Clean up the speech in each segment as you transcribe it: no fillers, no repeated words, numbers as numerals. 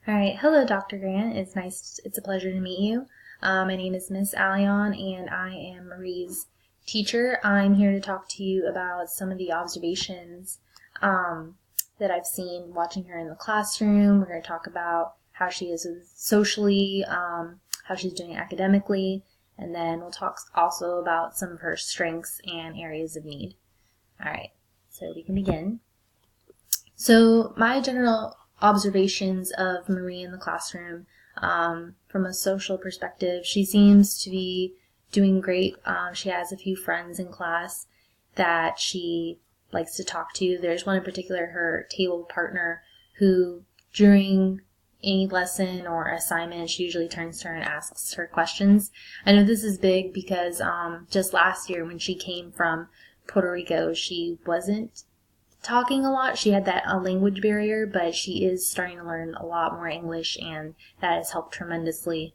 All right, hello, Dr. Grant. It's a pleasure to meet you. My name is Miss Allion, and I am Marie's teacher. I'm here to talk to you about some of the observations that I've seen watching her in the classroom. We're going to talk about how she is socially, how she's doing academically, and then we'll talk also about some of her strengths and areas of need. All right, so we can begin. So my general observations of Marie in the classroom, from a social perspective, she seems to be doing great. She has a few friends in class that she likes to talk to. There's one in particular, her table partner, who during any lesson or assignment, she usually turns to her and asks her questions. I know this is big because just last year when she came from Puerto Rico, she wasn't talking a lot. She had that language barrier, but she is starting to learn a lot more English, and that has helped tremendously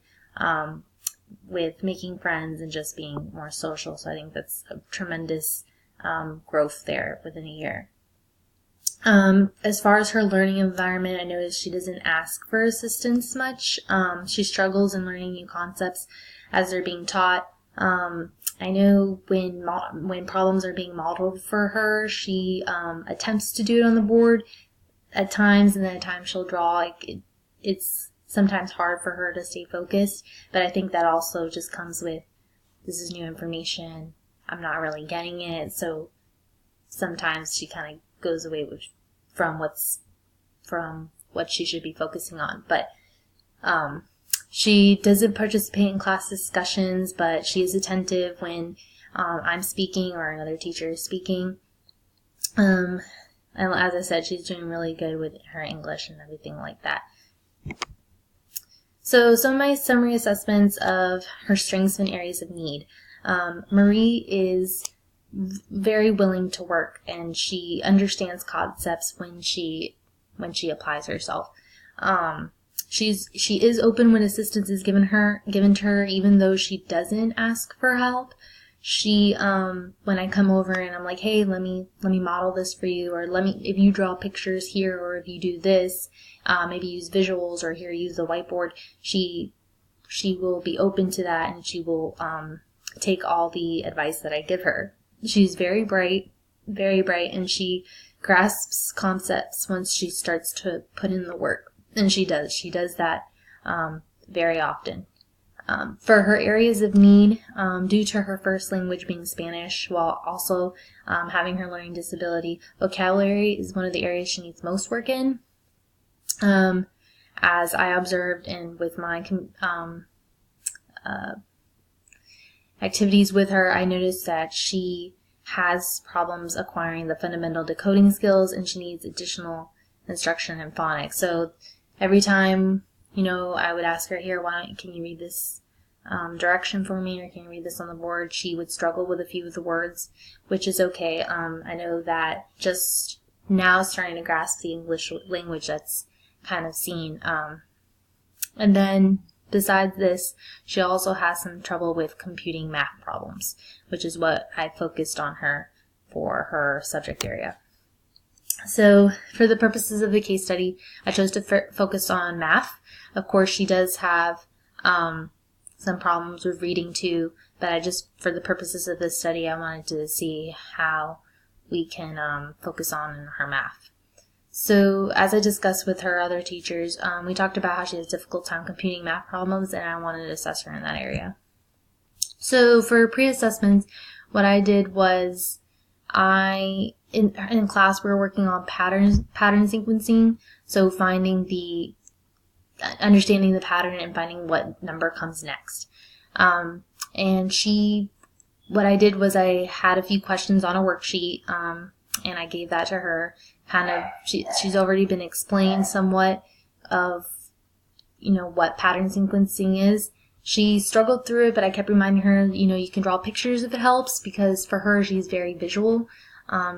with making friends and just being more social. So I think that's a tremendous growth there within a year. As far as her learning environment, I noticed she doesn't ask for assistance much. She struggles in learning new concepts as they're being taught. I know when problems are being modeled for her, she attempts to do it on the board at times, and then at times she'll draw. It's sometimes hard for her to stay focused, but I think that also just comes with, this is new information, I'm not really getting it, so sometimes she kind of goes away from what she should be focusing on. But she doesn't participate in class discussions, but she is attentive when I'm speaking or another teacher is speaking. And as I said, she's doing really good with her English and everything like that. So some of my summary assessments of her strengths and areas of need. Marie is very willing to work, and she understands concepts when she applies herself. She is open when assistance is given to her, even though she doesn't ask for help. She when I come over and I'm like, hey, let me model this for you, or if you draw pictures here, or if you do this, maybe use visuals, or here use the whiteboard. She will be open to that, and she will take all the advice that I give her. She's very bright, and she grasps concepts once she starts to put in the work. And she does that very often. For her areas of need, due to her first language being Spanish, while also having her learning disability, vocabulary is one of the areas she needs most work in. As I observed and with my activities with her, I noticed that she has problems acquiring the fundamental decoding skills, and she needs additional instruction in phonics. So every time, I would ask her, here, can you read this direction for me, or can you read this on the board? She would struggle with a few of the words, which is okay. I know that just now starting to grasp the English language, that's kind of seen. And then besides this, she also has some trouble with computing math problems, which is what I focused on her for her subject area. So for the purposes of the case study, I chose to focus on math. Of course, she does have some problems with reading too, but for the purposes of this study, I wanted to see how we can focus on her math. So as I discussed with her other teachers, we talked about how she has a difficult time computing math problems, and I wanted to assess her in that area. So for pre-assessments, what I did was in class we were working on pattern sequencing, so understanding the pattern and finding what number comes next. And what I did was I had a few questions on a worksheet, and I gave that to her. She's already been explained somewhat of, what pattern sequencing is. She struggled through it, but I kept reminding her, you can draw pictures if it helps, because for her, she's very visual.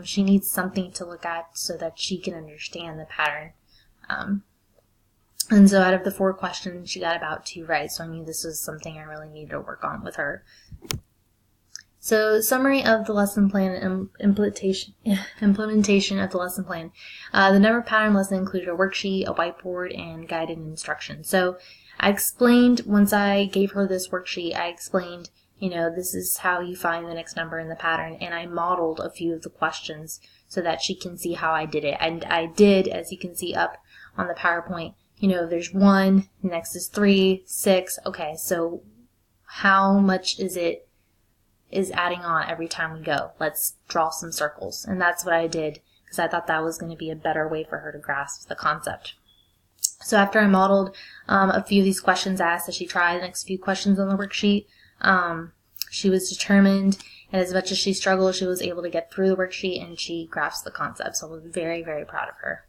She needs something to look at so that she can understand the pattern. And so out of the 4 questions, she got about 2 right, so I knew this was something I really needed to work on with her. So, summary of the lesson plan and implementation of the lesson plan. The number pattern lesson included a worksheet, a whiteboard, and guided instructions. So, I explained, once I gave her this worksheet, I explained, this is how you find the next number in the pattern, and I modeled a few of the questions so that she can see how I did it. And I did, as you can see up on the PowerPoint, there's 1, next is 3, 6. Okay, so how much is adding on every time we go? Let's draw some circles. And that's what I did, because I thought that was going to be a better way for her to grasp the concept. So after I modeled a few of these questions, I asked that she try the next few questions on the worksheet. She was determined, and as much as she struggled, she was able to get through the worksheet, and she grasped the concept. So I was very, very proud of her.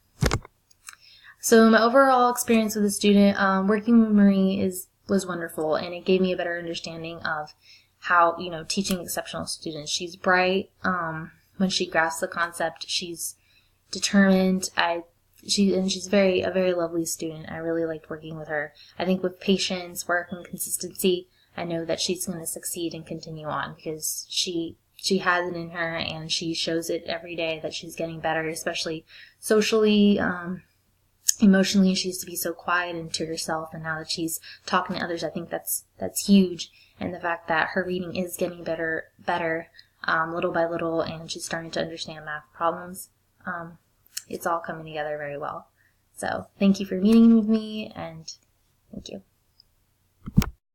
So my overall experience with the student, working with Marie was wonderful, and it gave me a better understanding of how, teaching exceptional students. She's bright. When she grasps the concept, she's determined. She's a very lovely student. I really liked working with her. I think with patience, work, and consistency, I know that she's going to succeed and continue on, because she has it in her, and she shows it every day that she's getting better, especially socially. Emotionally, she used to be so quiet and to herself, and now that she's talking to others, I think that's huge. And the fact that her reading is getting better, little by little, and she's starting to understand math problems, it's all coming together very well. So thank you for meeting with me, and thank you.